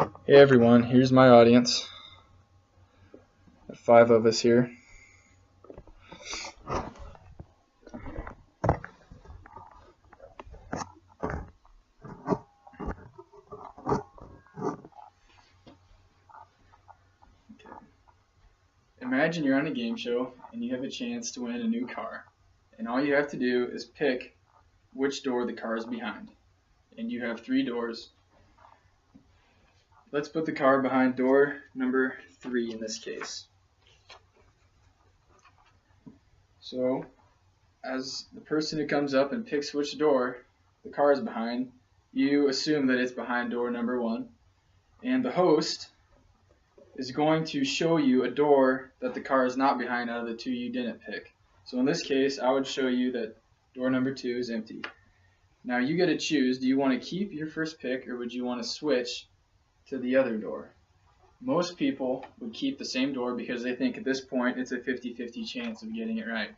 Hey everyone, here's my audience. 5 of us here. Imagine you're on a game show and you have a chance to win a new car. And all you have to do is pick which door the car is behind. And you have 3 doors. Let's put the car behind door number 3 in this case. So, as the person who comes up and picks which door the car is behind, you assume that it's behind door number 1. And the host is going to show you a door that the car is not behind out of the 2 you didn't pick. So in this case, I would show you that door number 2 is empty. Now you get to choose, do you want to keep your first pick or would you want to switch to the other door? Most people would keep the same door because they think at this point it's a 50-50 chance of getting it right.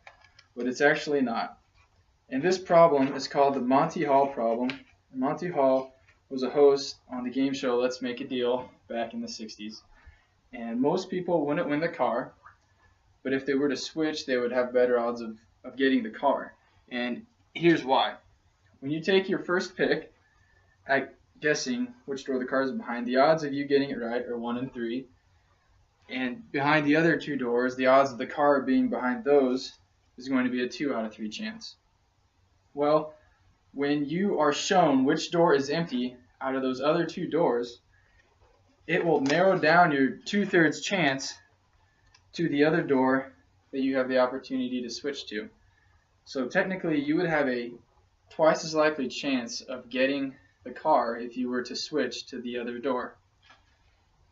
But it's actually not. And this problem is called the Monty Hall problem. Monty Hall was a host on the game show Let's Make a Deal back in the 60s. And most people wouldn't win the car, but if they were to switch, they would have better odds of getting the car. And here's why. When you take your first pick at guessing which door the car is behind, the odds of you getting it right are 1 in 3. And behind the other 2 doors, the odds of the car being behind those is going to be a 2 out of 3 chance. Well, when you are shown which door is empty out of those other 2 doors, it will narrow down your 2/3 chance to the other door that you have the opportunity to switch to. So technically you would have a twice as likely chance of getting the car if you were to switch to the other door.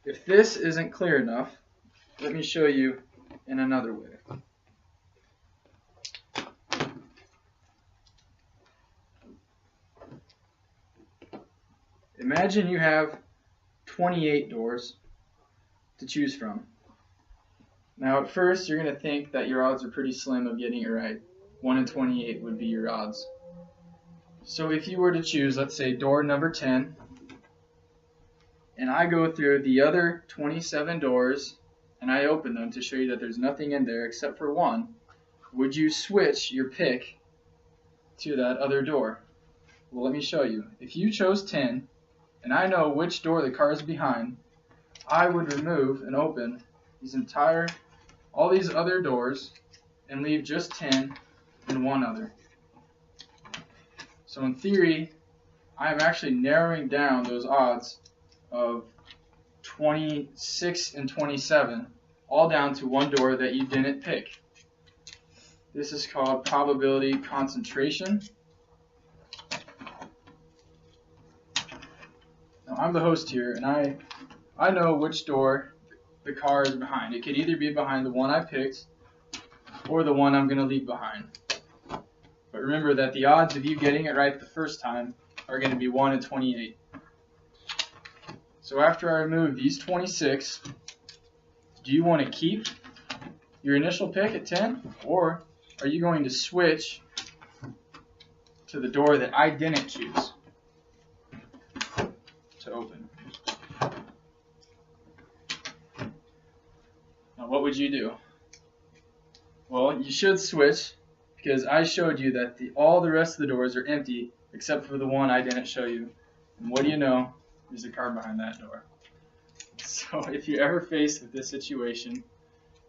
If this isn't clear enough, let me show you in another way. Imagine you have 28 doors to choose from. Now at first you're going to think that your odds are pretty slim of getting it right. 1 in 28 would be your odds. So if you were to choose, let's say, door number 10, and I go through the other 27 doors and I open them to show you that there's nothing in there except for 1, would you switch your pick to that other door? Well, let me show you. If you chose 10 and I know which door the car is behind, I would remove and open all these other doors and leave just 10 and 1 other. So in theory, I am actually narrowing down those odds of 26 and 27 all down to 1 door that you didn't pick. This is called probability concentration. Now I'm the host here and I know which door the car is behind. It could either be behind the one I picked or the one I'm going to leave behind. But remember that the odds of you getting it right the first time are going to be 1 in 28. So after I remove these 26, do you want to keep your initial pick at 10, or are you going to switch to the door that I didn't choose to open? Now what would you do? Well, you should switch, because I showed you that all the rest of the doors are empty except for the one I didn't show you. And what do you know? There's a car behind that door. So if you're ever faced with this situation,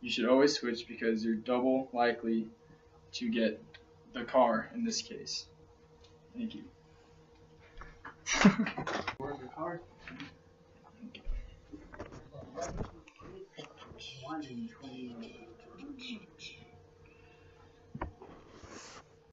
you should always switch because you're double likely to get the car in this case. Thank you. Where's the car? 1 in 20.